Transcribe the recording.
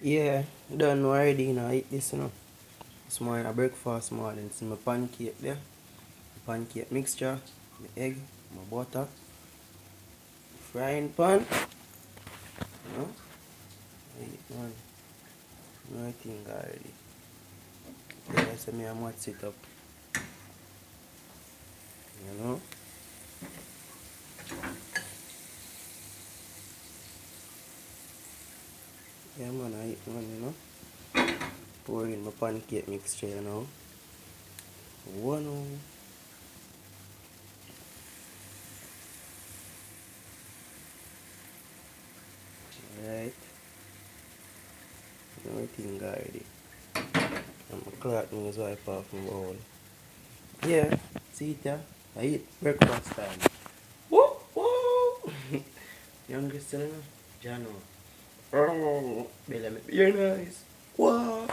Yeah, done already, eat this, This morning, a breakfast morning. It's my pancake there. Pancake mixture, my egg, my butter, frying pan, you know. I eat one. No thing already. Yeah, so me I must it up, you know. Yeah, man, I eat one. Pour in my pancake mixture, One, right. No thing already. And my cloth nose wipe off my bowl. Yeah, see it, yeah. I eat breakfast time. Woo! Woo! Youngest still, Jano. Oh, Bella, make your nice. Wow.